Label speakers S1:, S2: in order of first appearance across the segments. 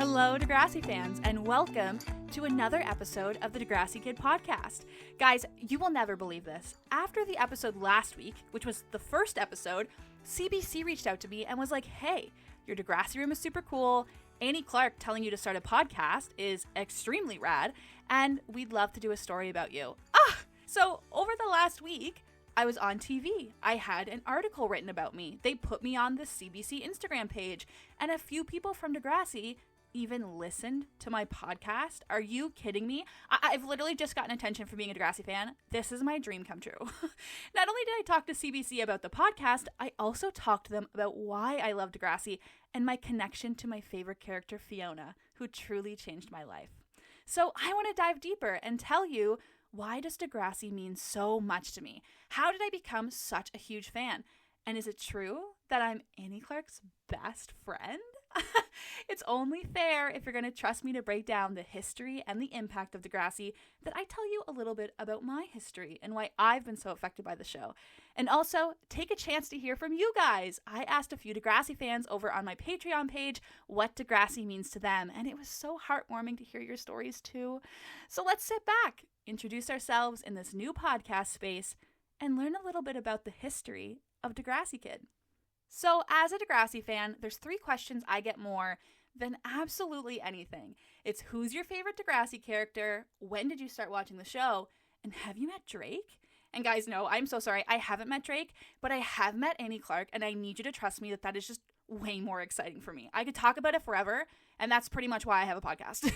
S1: Hello, Degrassi fans, and welcome to another episode of the Degrassi Kid podcast. Guys, you will never believe this. After the episode last week, which was the first episode, CBC reached out to me and was like, hey, your Degrassi room is super cool. Annie Clark telling you to start a podcast is extremely rad, and we'd love to do a story about you. So over the last week, I was on TV. I had an article written about me. They put me on the CBC Instagram page, and a few people from Degrassi even listened to my podcast. Are you kidding me? I've literally just gotten attention for being a Degrassi fan. This is my dream come true. Not only did I talk to CBC about the podcast, I also talked to them about why I love Degrassi and my connection to my favorite character, Fiona, who truly changed my life. So I want to dive deeper and tell you, why does Degrassi mean so much to me? How did I become such a huge fan? And is it true that I'm Annie Clark's best friend? It's only fair, if you're going to trust me to break down the history and the impact of Degrassi, that I tell you a little bit about my history and why I've been so affected by the show. And also, take a chance to hear from you guys. I asked a few Degrassi fans over on my Patreon page what Degrassi means to them, and it was so heartwarming to hear your stories too. So let's sit back, introduce ourselves in this new podcast space, and learn a little bit about the history of Degrassi Kid. So as a Degrassi fan, there's 3 questions I get more than absolutely anything. It's who's your favorite Degrassi character, when did you start watching the show, and have you met Drake? And guys, no, I'm so sorry, I haven't met Drake, but I have met Annie Clark, and I need you to trust me that is just way more exciting for me. I could talk about it forever, and that's pretty much why I have a podcast.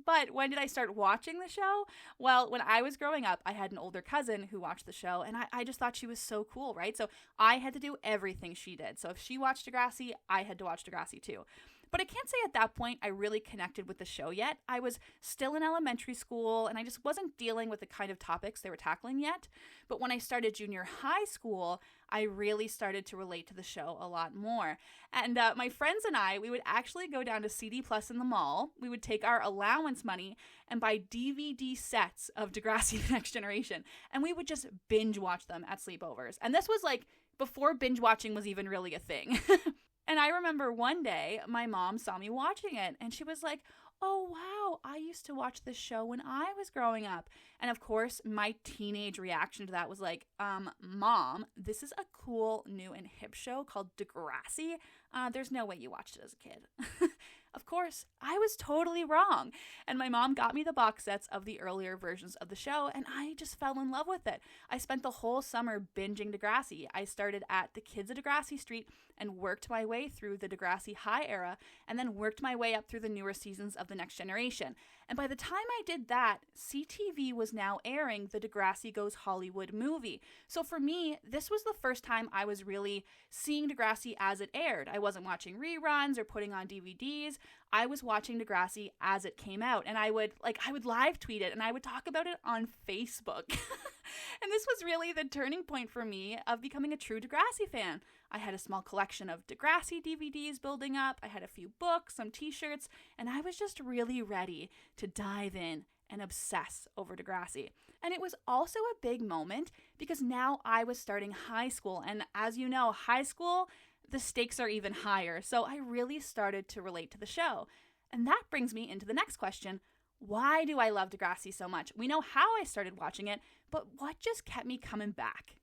S1: But when did I start watching the show? Well, when I was growing up, I had an older cousin who watched the show, and I just thought she was so cool, right? So I had to do everything she did. So if she watched Degrassi, I had to watch Degrassi too. But I can't say at that point I really connected with the show yet. I was still in elementary school, and I just wasn't dealing with the kind of topics they were tackling yet. But when I started junior high school, I really started to relate to the show a lot more. And my friends and I, we would actually go down to CD Plus in the mall. We would take our allowance money and buy DVD sets of Degrassi The Next Generation. And we would just binge watch them at sleepovers. And this was like before binge watching was even really a thing. And I remember one day my mom saw me watching it and she was like, oh, wow, I used to watch this show when I was growing up. And of course, my teenage reaction to that was like, Mom, this is a cool new and hip show called Degrassi. There's no way you watched it as a kid. Of course, I was totally wrong. And my mom got me the box sets of the earlier versions of the show, and I just fell in love with it. I spent the whole summer binging Degrassi. I started at the Kids of Degrassi Street and worked my way through the Degrassi High era, and then worked my way up through the newer seasons of The Next Generation. And by the time I did that, CTV was now airing the Degrassi Goes Hollywood movie. So for me, this was the first time I was really seeing Degrassi as it aired. I wasn't watching reruns or putting on DVDs. I was watching Degrassi as it came out, and I would live tweet it, and I would talk about it on Facebook. And this was really the turning point for me of becoming a true Degrassi fan. I had a small collection of Degrassi DVDs building up. I had a few books, some t-shirts, and I was just really ready to dive in and obsess over Degrassi. And it was also a big moment because now I was starting high school, and as you know, high school, the stakes are even higher. So I really started to relate to the show. And that brings me into the next question. Why do I love Degrassi so much? We know how I started watching it, but what just kept me coming back?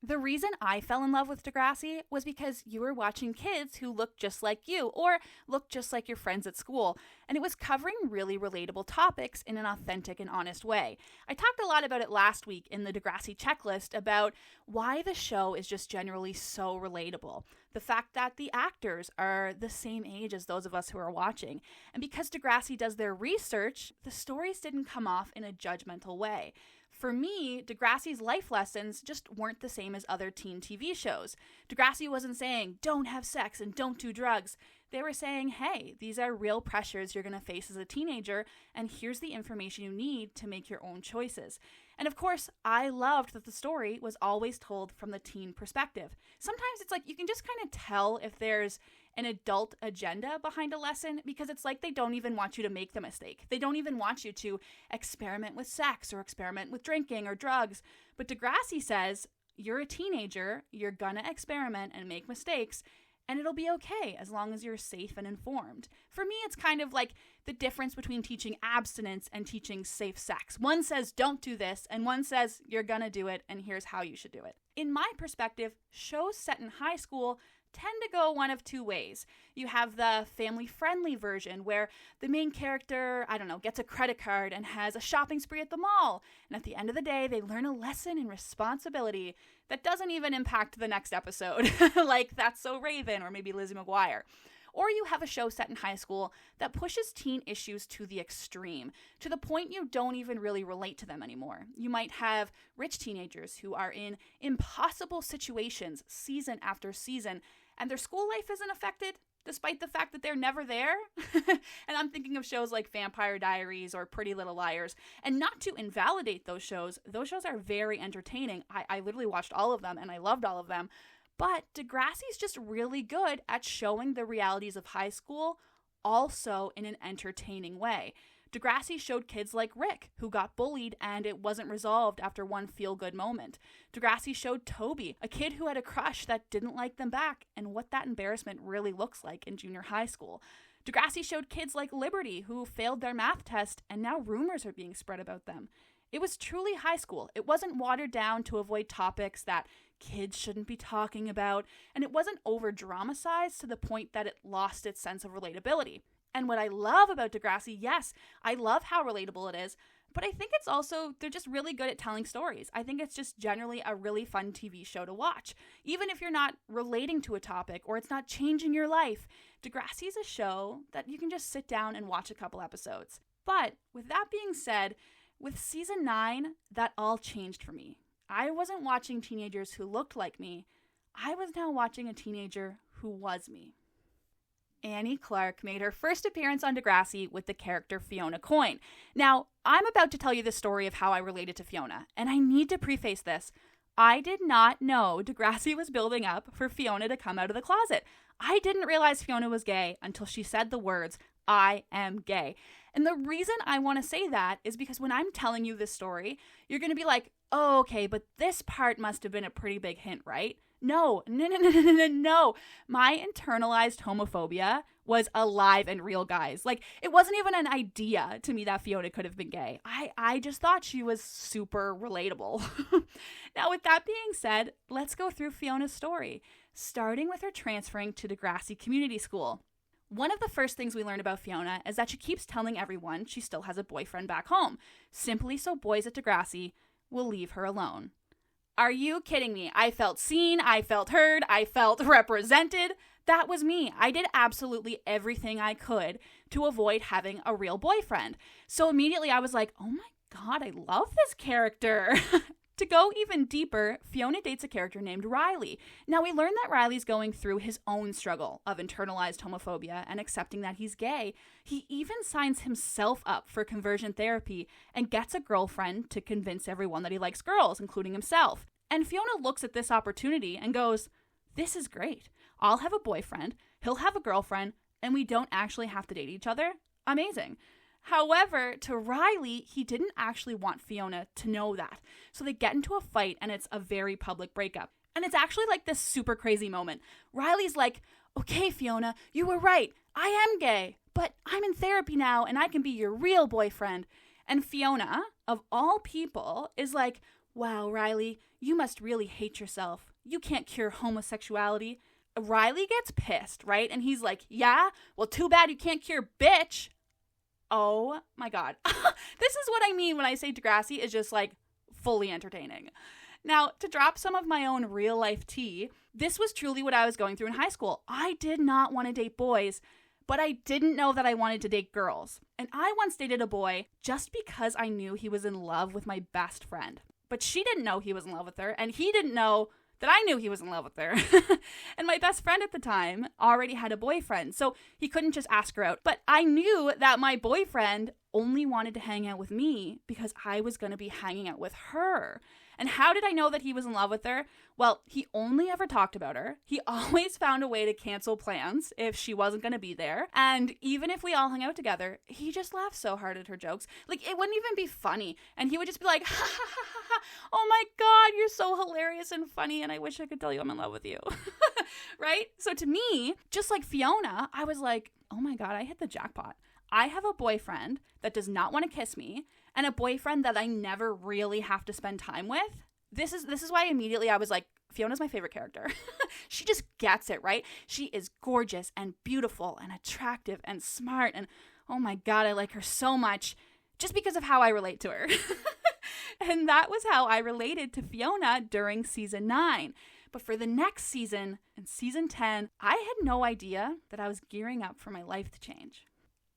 S1: The reason I fell in love with Degrassi was because you were watching kids who looked just like you or looked just like your friends at school, and it was covering really relatable topics in an authentic and honest way. I talked a lot about it last week in the Degrassi checklist about why the show is just generally so relatable. The fact that the actors are the same age as those of us who are watching. And because Degrassi does their research, the stories didn't come off in a judgmental way. For me, Degrassi's life lessons just weren't the same as other teen TV shows. Degrassi wasn't saying, don't have sex and don't do drugs. They were saying, hey, these are real pressures you're going to face as a teenager, and here's the information you need to make your own choices. And of course, I loved that the story was always told from the teen perspective. Sometimes it's like you can just kind of tell if there's an adult agenda behind a lesson because it's like they don't even want you to make the mistake. They don't even want you to experiment with sex or experiment with drinking or drugs. But Degrassi says, you're a teenager, you're gonna experiment and make mistakes, and it'll be okay as long as you're safe and informed. For me, it's kind of like the difference between teaching abstinence and teaching safe sex. One says, don't do this, and one says, you're gonna do it, and here's how you should do it. In my perspective, shows set in high school tend to go one of two ways. You have the family-friendly version where the main character, gets a credit card and has a shopping spree at the mall. And at the end of the day, they learn a lesson in responsibility that doesn't even impact the next episode. Like That's So Raven or maybe Lizzie McGuire. Or you have a show set in high school that pushes teen issues to the extreme, to the point you don't even really relate to them anymore. You might have rich teenagers who are in impossible situations season after season, and their school life isn't affected, despite the fact that they're never there. And I'm thinking of shows like Vampire Diaries or Pretty Little Liars. And not to invalidate those shows are very entertaining. I literally watched all of them, and I loved all of them. But Degrassi's just really good at showing the realities of high school also in an entertaining way. Degrassi showed kids like Rick, who got bullied and it wasn't resolved after one feel-good moment. Degrassi showed Toby, a kid who had a crush that didn't like them back, and what that embarrassment really looks like in junior high school. Degrassi showed kids like Liberty, who failed their math test, and now rumors are being spread about them. It was truly high school. It wasn't watered down to avoid topics that kids shouldn't be talking about, and it wasn't over-dramatized to the point that it lost its sense of relatability. And what I love about Degrassi, yes, I love how relatable it is, but I think it's also, they're just really good at telling stories. I think it's just generally a really fun TV show to watch. Even if you're not relating to a topic or it's not changing your life, Degrassi is a show that you can just sit down and watch a couple episodes. But with that being said, with season 9, that all changed for me. I wasn't watching teenagers who looked like me. I was now watching a teenager who was me. Annie Clark made her first appearance on Degrassi with the character Fiona Coyne. Now, I'm about to tell you the story of how I related to Fiona, and I need to preface this. I did not know Degrassi was building up for Fiona to come out of the closet. I didn't realize Fiona was gay until she said the words, "I am gay." And the reason I want to say that is because when I'm telling you this story, you're going to be like, oh, okay, but this part must have been a pretty big hint, right? No. My internalized homophobia was alive and real, guys. Like, it wasn't even an idea to me that Fiona could have been gay. I just thought she was super relatable. Now, with that being said, let's go through Fiona's story, starting with her transferring to Degrassi Community School. One of the first things we learn about Fiona is that she keeps telling everyone she still has a boyfriend back home, simply so boys at Degrassi will leave her alone. Are you kidding me? I felt seen, I felt heard, I felt represented. That was me. I did absolutely everything I could to avoid having a real boyfriend. So immediately I was like, oh my God, I love this character. To go even deeper, Fiona dates a character named Riley. Now, we learn that Riley's going through his own struggle of internalized homophobia and accepting that he's gay. He even signs himself up for conversion therapy and gets a girlfriend to convince everyone that he likes girls, including himself. And Fiona looks at this opportunity and goes, this is great. I'll have a boyfriend, he'll have a girlfriend, and we don't actually have to date each other. Amazing. However, to Riley, he didn't actually want Fiona to know that. So they get into a fight and it's a very public breakup. And it's actually like this super crazy moment. Riley's like, okay, Fiona, you were right. I am gay, but I'm in therapy now and I can be your real boyfriend. And Fiona, of all people, is like, wow, Riley, you must really hate yourself. You can't cure homosexuality. Riley gets pissed, right? And he's like, yeah, well, too bad you can't cure bitch. Oh my God. This is what I mean when I say Degrassi is just like fully entertaining. Now, to drop some of my own real life tea, this was truly what I was going through in high school. I did not want to date boys, but I didn't know that I wanted to date girls. And I once dated a boy just because I knew he was in love with my best friend. But she didn't know he was in love with her, and he didn't know that I knew he was in love with her. And my best friend at the time already had a boyfriend, so he couldn't just ask her out. But I knew that my boyfriend only wanted to hang out with me because I was going to be hanging out with her. And how did I know that he was in love with her? Well, he only ever talked about her. He always found a way to cancel plans if she wasn't going to be there. And even if we all hung out together, he just laughed so hard at her jokes. Like, it wouldn't even be funny. And he would just be like, ha ha ha ha ha, oh my God, you're so hilarious and funny. And I wish I could tell you I'm in love with you. Right? So to me, just like Fiona, I was like, oh my God, I hit the jackpot. I have a boyfriend that does not want to kiss me and a boyfriend that I never really have to spend time with. This is why immediately I was like, Fiona's my favorite character. She just gets it, right? She is gorgeous and beautiful and attractive and smart. And oh my God, I like her so much just because of how I relate to her. And that was how I related to Fiona during season 9. But for the next season, in season 10, I had no idea that I was gearing up for my life to change.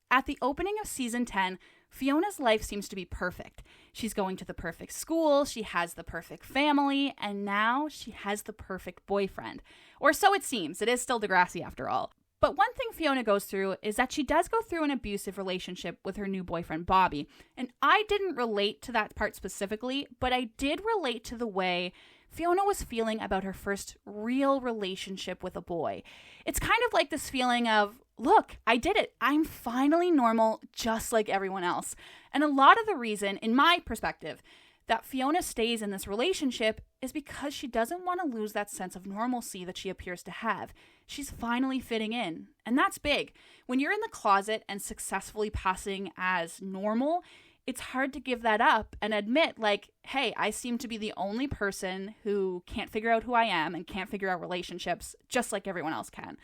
S1: At the opening of season 10, Fiona's life seems to be perfect. She's going to the perfect school, she has the perfect family, and now she has the perfect boyfriend. Or so it seems. It is still Degrassi after all. But one thing Fiona goes through is that she does go through an abusive relationship with her new boyfriend, Bobby. And I didn't relate to that part specifically, but I did relate to the way Fiona was feeling about her first real relationship with a boy. It's kind of like this feeling of, look, I did it. I'm finally normal, just like everyone else. And a lot of the reason, in my perspective, that Fiona stays in this relationship is because she doesn't want to lose that sense of normalcy that she appears to have. She's finally fitting in. And that's big. When you're in the closet and successfully passing as normal, it's hard to give that up and admit, like, hey, I seem to be the only person who can't figure out who I am and can't figure out relationships just like everyone else can.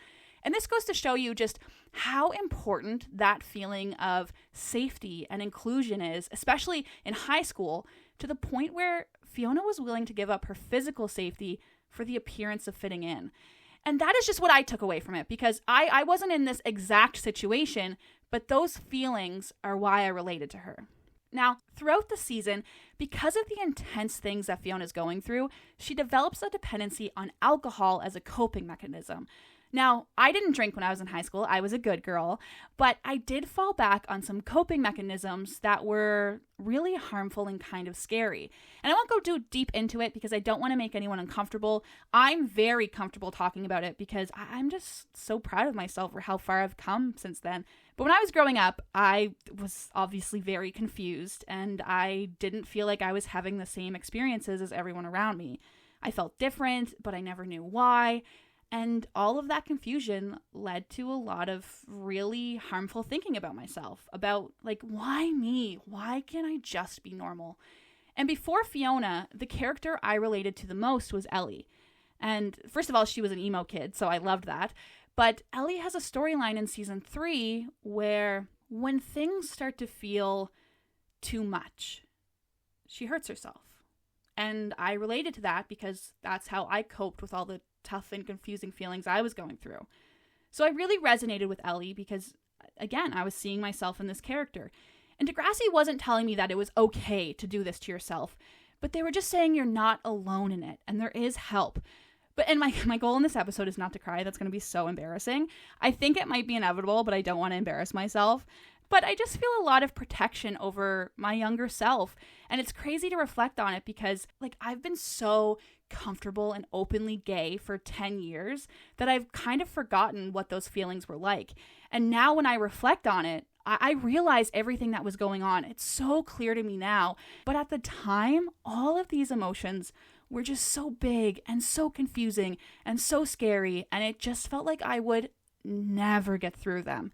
S1: And this goes to show you just how important that feeling of safety and inclusion is, especially in high school, to the point where Fiona was willing to give up her physical safety for the appearance of fitting in. And that is just what I took away from it, because I wasn't in this exact situation, but those feelings are why I related to her. Now, throughout the season, because of the intense things that Fiona's going through, she develops a dependency on alcohol as a coping mechanism. Now, I didn't drink when I was in high school. I was a good girl, but I did fall back on some coping mechanisms that were really harmful and kind of scary. And I won't go too deep into it because I don't want to make anyone uncomfortable. I'm very comfortable talking about it because I'm just so proud of myself for how far I've come since then. But when I was growing up, I was obviously very confused and I didn't feel like I was having the same experiences as everyone around me. I felt different, but I never knew why. And all of that confusion led to a lot of really harmful thinking about myself, about like, why me? Why can't I just be normal? And before Fiona, the character I related to the most was Ellie. And first of all, she was an emo kid, so I loved that. But Ellie has a storyline in season 3 where when things start to feel too much, she hurts herself. And I related to that because that's how I coped with all the tough and confusing feelings I was going through. So I really resonated with Ellie because, again, I was seeing myself in this character. And Degrassi wasn't telling me that it was okay to do this to yourself, but they were just saying you're not alone in it and there is help. And my goal in this episode is not to cry. That's going to be so embarrassing. I think it might be inevitable, but I don't want to embarrass myself. But I just feel a lot of protection over my younger self. And it's crazy to reflect on it because, like, I've been so comfortable and openly gay for 10 years that I've kind of forgotten what those feelings were like. And now when I reflect on it, I realize everything that was going on. It's so clear to me now. But at the time, all of these emotions were just so big and so confusing and so scary. And it just felt like I would never get through them.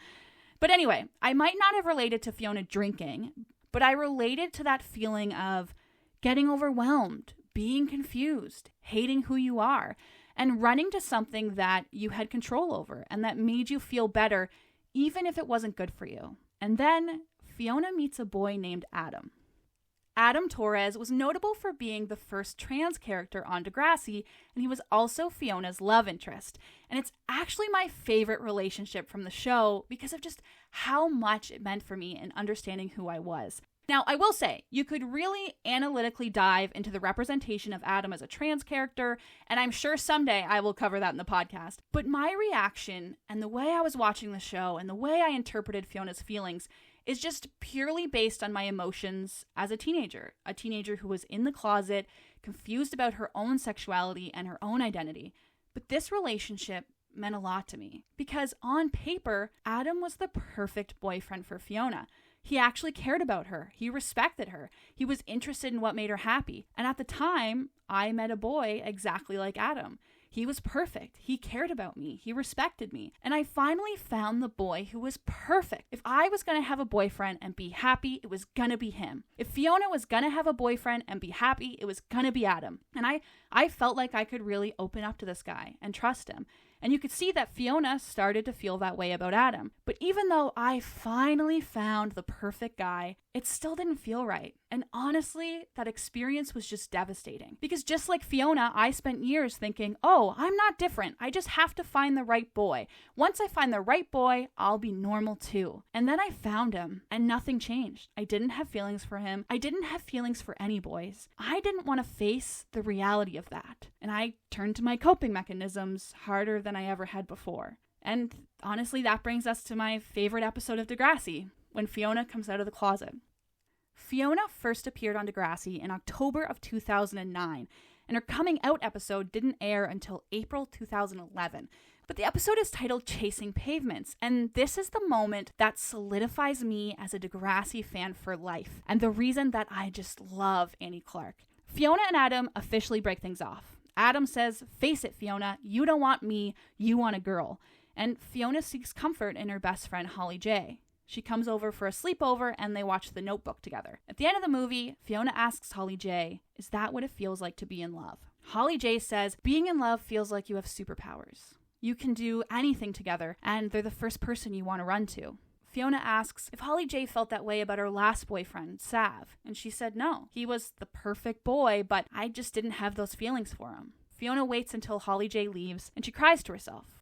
S1: But anyway, I might not have related to Fiona drinking, but I related to that feeling of getting overwhelmed, being confused, hating who you are, and running to something that you had control over and that made you feel better, even if it wasn't good for you. And then Fiona meets a boy named Adam. Adam Torres was notable for being the first trans character on Degrassi, and he was also Fiona's love interest. And it's actually my favorite relationship from the show because of just how much it meant for me in understanding who I was. Now, I will say, you could really analytically dive into the representation of Adam as a trans character, and I'm sure someday I will cover that in the podcast. But my reaction and the way I was watching the show and the way I interpreted Fiona's feelings, is just purely based on my emotions as a teenager who was in the closet, confused about her own sexuality and her own identity. But this relationship meant a lot to me because on paper, Adam was the perfect boyfriend for Fiona. He actually cared about her. He respected her. He was interested in what made her happy. And at the time, I met a boy exactly like Adam. He was perfect. He cared about me. He respected me. And I finally found the boy who was perfect. If I was going to have a boyfriend and be happy, it was going to be him. If Fiona was going to have a boyfriend and be happy, it was going to be Adam. And I felt like I could really open up to this guy and trust him. And you could see that Fiona started to feel that way about Adam. But even though I finally found the perfect guy, it still didn't feel right. And honestly, that experience was just devastating. Because just like Fiona, I spent years thinking, oh, I'm not different. I just have to find the right boy. Once I find the right boy, I'll be normal too. And then I found him, and nothing changed. I didn't have feelings for him. I didn't have feelings for any boys. I didn't want to face the reality of that. And I turned to my coping mechanisms harder than I ever had before. And honestly, that brings us to my favorite episode of Degrassi, when Fiona comes out of the closet. Fiona first appeared on Degrassi in October of 2009, and her coming out episode didn't air until April 2011. But the episode is titled Chasing Pavements, and this is the moment that solidifies me as a Degrassi fan for life, and the reason that I just love Annie Clark. Fiona and Adam officially break things off. Adam says, "Face it, Fiona, you don't want me, you want a girl." And Fiona seeks comfort in her best friend, Holly J. She comes over for a sleepover and they watch The Notebook together. At the end of the movie, Fiona asks Holly J, "Is that what it feels like to be in love?" Holly J says, "Being in love feels like you have superpowers. You can do anything together and they're the first person you want to run to." Fiona asks if Holly J felt that way about her last boyfriend, Sav, and she said no. He was the perfect boy, but I just didn't have those feelings for him. Fiona waits until Holly J leaves and she cries to herself.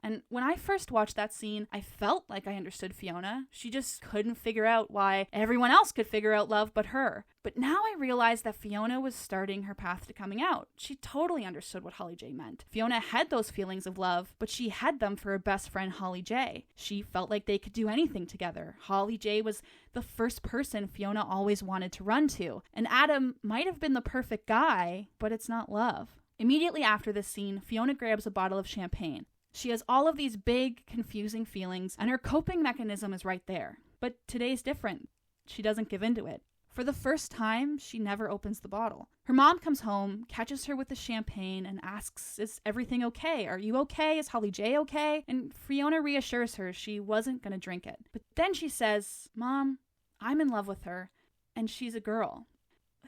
S1: And when I first watched that scene, I felt like I understood Fiona. She just couldn't figure out why everyone else could figure out love but her. But now I realized that Fiona was starting her path to coming out. She totally understood what Holly J meant. Fiona had those feelings of love, but she had them for her best friend Holly J. She felt like they could do anything together. Holly J was the first person Fiona always wanted to run to. And Adam might have been the perfect guy, but it's not love. Immediately after this scene, Fiona grabs a bottle of champagne. She has all of these big, confusing feelings, and her coping mechanism is right there. But today's different. She doesn't give into it. For the first time, she never opens the bottle. Her mom comes home, catches her with the champagne, and asks, "Is everything okay? Are you okay? Is Holly J okay?" And Fiona reassures her she wasn't going to drink it. But then she says, "Mom, I'm in love with her, and she's a girl."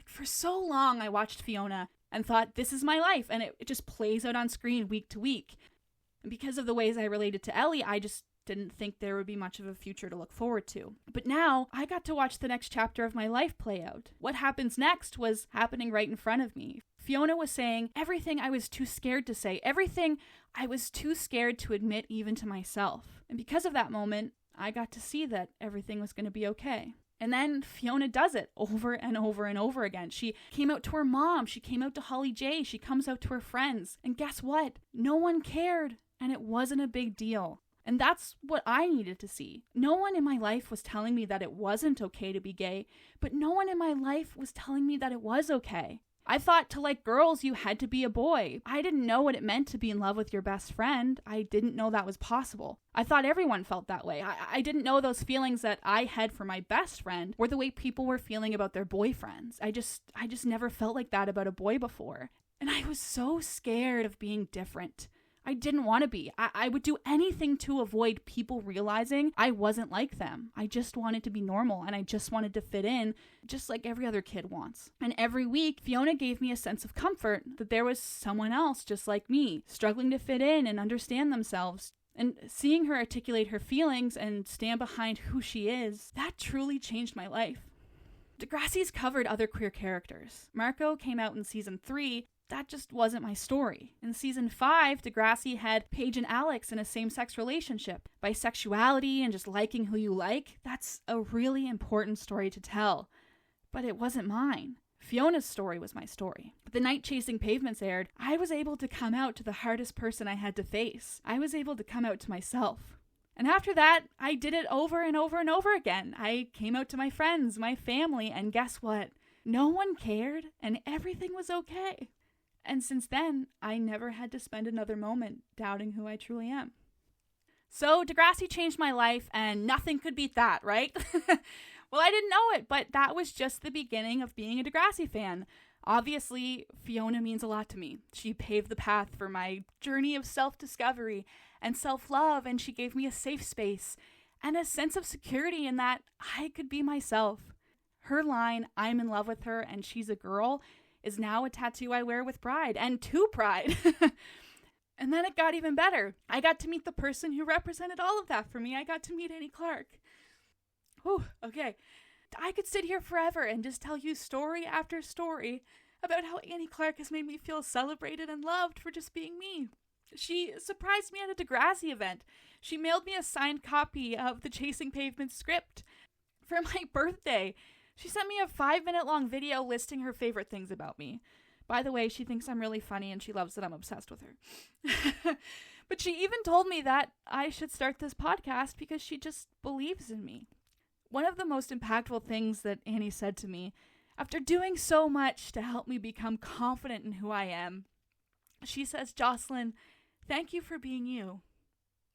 S1: For so long, I watched Fiona and thought, this is my life, and it just plays out on screen week to week. And because of the ways I related to Ellie, I just didn't think there would be much of a future to look forward to. But now, I got to watch the next chapter of my life play out. What happens next was happening right in front of me. Fiona was saying everything I was too scared to say, everything I was too scared to admit even to myself. And because of that moment, I got to see that everything was going to be okay. And then Fiona does it over and over and over again. She came out to her mom. She came out to Holly J. She comes out to her friends. And guess what? No one cared. And it wasn't a big deal. And that's what I needed to see. No one in my life was telling me that it wasn't okay to be gay, but no one in my life was telling me that it was okay. I thought to like girls, you had to be a boy. I didn't know what it meant to be in love with your best friend. I didn't know that was possible. I thought everyone felt that way. I didn't know those feelings that I had for my best friend were the way people were feeling about their boyfriends. I just never felt like that about a boy before. And I was so scared of being different. I didn't want to be. I would do anything to avoid people realizing I wasn't like them. I just wanted to be normal and I just wanted to fit in just like every other kid wants. And every week, Fiona gave me a sense of comfort that there was someone else just like me, struggling to fit in and understand themselves. And seeing her articulate her feelings and stand behind who she is, that truly changed my life. Degrassi's covered other queer characters. Marco came out in season 3. That just wasn't my story. In season 5, Degrassi had Paige and Alex in a same-sex relationship. Bisexuality and just liking who you like, that's a really important story to tell. But it wasn't mine. Fiona's story was my story. But the night Chasing Pavements aired, I was able to come out to the hardest person I had to face. I was able to come out to myself. And after that, I did it over and over and over again. I came out to my friends, my family, and guess what? No one cared, and everything was okay. And since then, I never had to spend another moment doubting who I truly am. So Degrassi changed my life, and nothing could beat that, right? Well, I didn't know it, but that was just the beginning of being a Degrassi fan. Obviously, Fiona means a lot to me. She paved the path for my journey of self-discovery and self-love, and she gave me a safe space and a sense of security in that I could be myself. Her line, "I'm in love with her and she's a girl," is now a tattoo I wear with pride, and to pride. And then it got even better. I got to meet the person who represented all of that for me. I got to meet Annie Clark. Whew, okay. I could sit here forever and just tell you story after story about how Annie Clark has made me feel celebrated and loved for just being me. She surprised me at a Degrassi event. She mailed me a signed copy of the Chasing Pavement script for my birthday. She sent me a 5-minute long video listing her favorite things about me. By the way, she thinks I'm really funny and she loves that I'm obsessed with her. But she even told me that I should start this podcast because she just believes in me. One of the most impactful things that Annie said to me, after doing so much to help me become confident in who I am, she says, "Jocelyn, thank you for being you."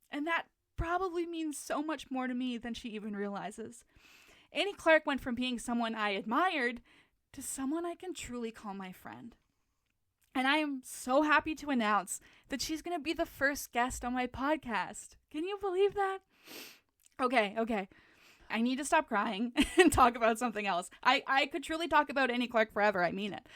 S1: And that probably means so much more to me than she even realizes. Annie Clark went from being someone I admired to someone I can truly call my friend. And I am so happy to announce that she's going to be the first guest on my podcast. Can you believe that? Okay. I need to stop crying and talk about something else. I could truly talk about Annie Clark forever. I mean it.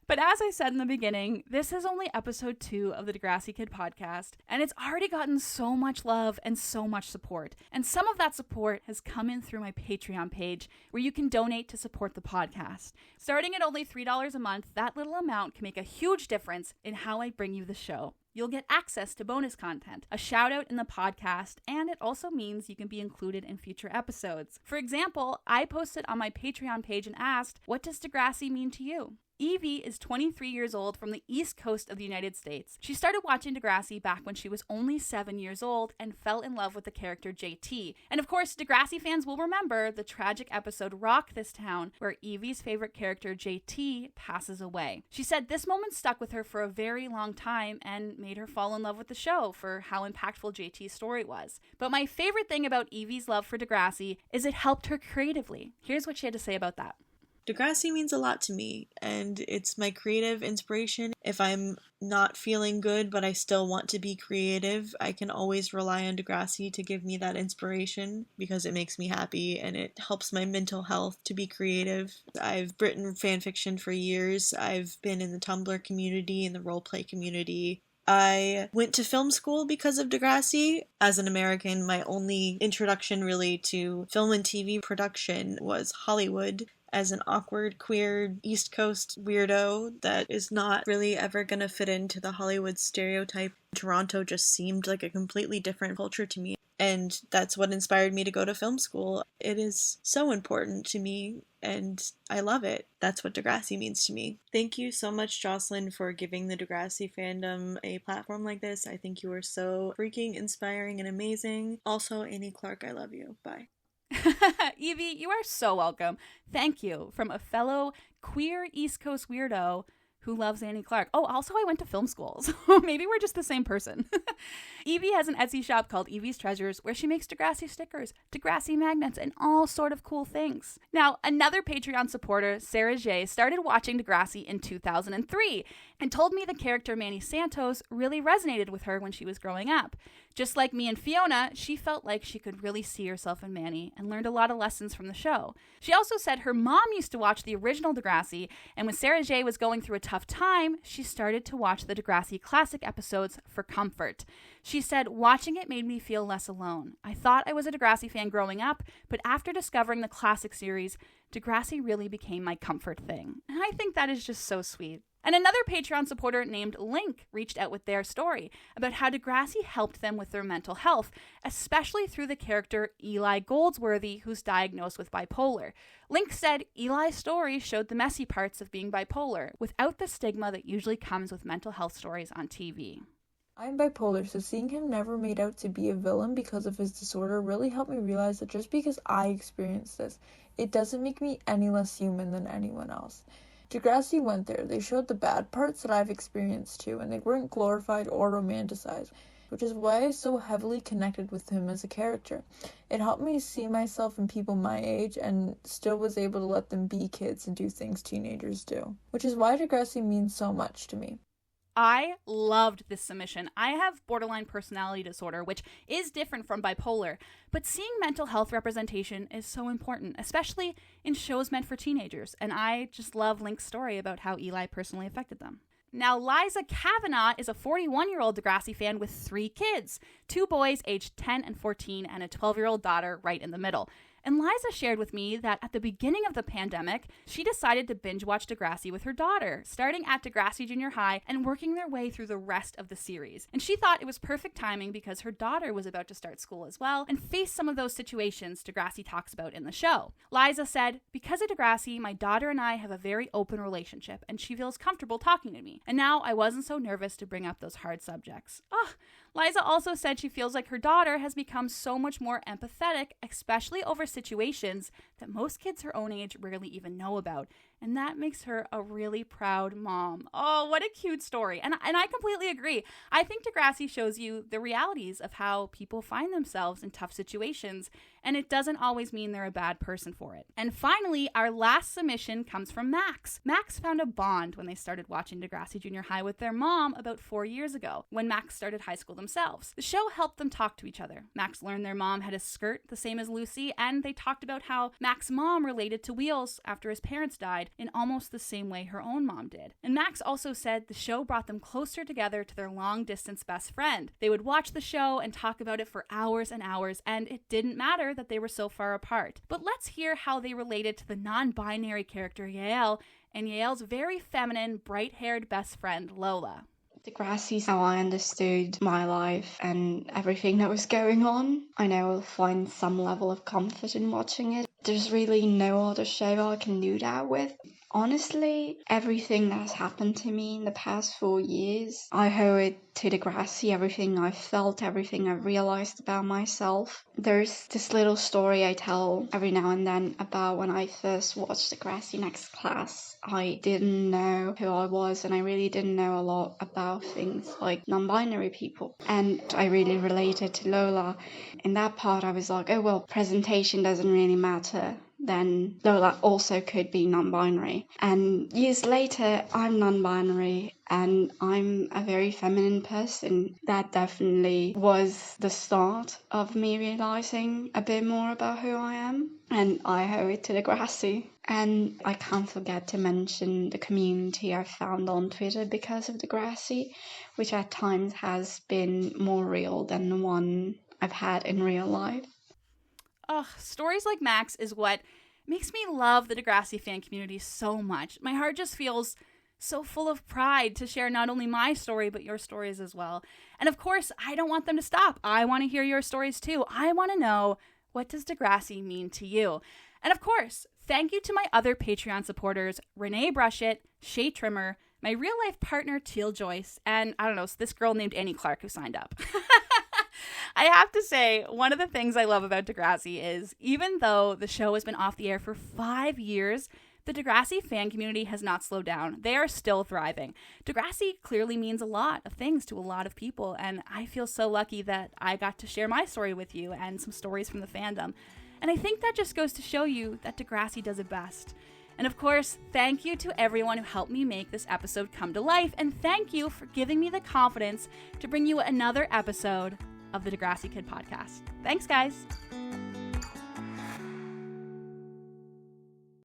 S1: But as I said in the beginning, this is only episode 2 of the Degrassi Kid podcast, and it's already gotten so much love and so much support. And some of that support has come in through my Patreon page, where you can donate to support the podcast. Starting at only $3 a month, that little amount can make a huge difference in how I bring you the show. You'll get access to bonus content, a shout out in the podcast, and it also means you can be included in future episodes. For example, I posted on my Patreon page and asked, "What does Degrassi mean to you?" Evie is 23 years old from the East Coast of the United States. She started watching Degrassi back when she was only 7 years old and fell in love with the character JT. And of course, Degrassi fans will remember the tragic episode Rock This Town, where Evie's favorite character JT passes away. She said this moment stuck with her for a very long time and made her fall in love with the show for how impactful JT's story was. But my favorite thing about Evie's love for Degrassi is it helped her creatively. Here's what she had to say about that.
S2: Degrassi means a lot to me, and it's my creative inspiration. If I'm not feeling good, but I still want to be creative, I can always rely on Degrassi to give me that inspiration because it makes me happy and it helps my mental health to be creative. I've written fan fiction for years. I've been in the Tumblr community and the roleplay community. I went to film school because of Degrassi. As an American, my only introduction really to film and TV production was Hollywood. As an awkward, queer, East Coast weirdo that is not really ever gonna fit into the Hollywood stereotype, Toronto just seemed like a completely different culture to me. And that's what inspired me to go to film school. It is so important to me, and I love it. That's what Degrassi means to me. Thank you so much, Jocelyn, for giving the Degrassi fandom a platform like this. I think you are so freaking inspiring and amazing. Also, Annie Clark, I love you. Bye.
S1: Evie, you are so welcome. Thank you. From a fellow queer East Coast weirdo who loves Annie Clark. Oh, also I went to film school, so maybe we're just the same person. Evie has an Etsy shop called Evie's Treasures where she makes Degrassi stickers, Degrassi magnets, and all sort of cool things. Now, another Patreon supporter, Sarah J, started watching Degrassi in 2003 and told me the character Manny Santos really resonated with her when she was growing up. Just like me and Fiona, she felt like she could really see herself in Manny and learned a lot of lessons from the show. She also said her mom used to watch the original Degrassi, and when Sarah J was going through a tough time, she started to watch the Degrassi classic episodes for comfort. She said, watching it made me feel less alone. I thought I was a Degrassi fan growing up, but after discovering the classic series, Degrassi really became my comfort thing. And I think that is just so sweet. And another Patreon supporter named Link reached out with their story about how Degrassi helped them with their mental health, especially through the character Eli Goldsworthy, who's diagnosed with bipolar. Link said Eli's story showed the messy parts of being bipolar, without the stigma that usually comes with mental health stories on TV.
S3: I'm bipolar, so seeing him never made out to be a villain because of his disorder really helped me realize that just because I experienced this, it doesn't make me any less human than anyone else. Degrassi went there. They showed the bad parts that I've experienced too, and they weren't glorified or romanticized, which is why I so heavily connected with him as a character. It helped me see myself in people my age and still was able to let them be kids and do things teenagers do, which is why Degrassi means so much to me.
S1: I loved this submission. I have borderline personality disorder, which is different from bipolar, but seeing mental health representation is so important, especially in shows meant for teenagers, and I just love Link's story about how Eli personally affected them. Now, Liza Kavanaugh is a 41-year-old Degrassi fan with 3 kids, 2 boys aged 10 and 14, and a 12-year-old daughter right in the middle. And Liza shared with me that at the beginning of the pandemic, she decided to binge watch Degrassi with her daughter, starting at Degrassi Junior High and working their way through the rest of the series. And she thought it was perfect timing because her daughter was about to start school as well and face some of those situations Degrassi talks about in the show. Liza said, "Because of Degrassi, my daughter and I have a very open relationship and she feels comfortable talking to me. And now I wasn't so nervous to bring up those hard subjects." Liza also said she feels like her daughter has become so much more empathetic, especially over situations that most kids her own age rarely even know about. And that makes her a really proud mom. Oh, what a cute story. And I completely agree. I think Degrassi shows you the realities of how people find themselves in tough situations, and it doesn't always mean they're a bad person for it. And finally, our last submission comes from Max. Max found a bond when they started watching Degrassi Junior High with their mom about 4 years ago, when Max started high school themselves. The show helped them talk to each other. Max learned their mom had a skirt the same as Lucy, and they talked about how Max's mom related to Wheels after his parents died in almost the same way her own mom did. And Max also said the show brought them closer together to their long-distance best friend. They would watch the show and talk about it for hours and hours, and it didn't matter that they were so far apart. But let's hear how they related to the non-binary character Yael and Yael's very feminine, bright-haired best friend Lola.
S4: Degrassi is how I understood my life and everything that was going on. I know I'll find some level of comfort in watching it. There's really no other show I can do that with. Honestly, everything that has happened to me in the past 4 years, I owe it to Degrassi, everything I've felt, everything I've realized about myself. There's this little story I tell every now and then about when I first watched Degrassi Next Class. I didn't know who I was, and I really didn't know a lot about things like non-binary people. And I really related to Lola. In that part, I was like, oh, well, presentation doesn't really matter. Then Lola also could be non-binary. And years later, I'm non-binary and I'm a very feminine person. That definitely was the start of me realizing a bit more about who I am. And I owe it to Degrassi. And I can't forget to mention the community I found on Twitter because of Degrassi, which at times has been more real than the one I've had in real life.
S1: Stories like Max is what makes me love the Degrassi fan community so much. My heart just feels so full of pride to share not only my story, but your stories as well. And of course, I don't want them to stop. I want to hear your stories too. I want to know, what does Degrassi mean to you? And of course, thank you to my other Patreon supporters, Renee Brushett, Shay Trimmer, my real life partner, Teal Joyce, and this girl named Annie Clark who signed up. I have to say, one of the things I love about Degrassi is, even though the show has been off the air for 5 years, the Degrassi fan community has not slowed down. They are still thriving. Degrassi clearly means a lot of things to a lot of people, and I feel so lucky that I got to share my story with you and some stories from the fandom. And I think that just goes to show you that Degrassi does it best. And of course, thank you to everyone who helped me make this episode come to life, and thank you for giving me the confidence to bring you another episode of the Degrassi Kid podcast. Thanks, guys.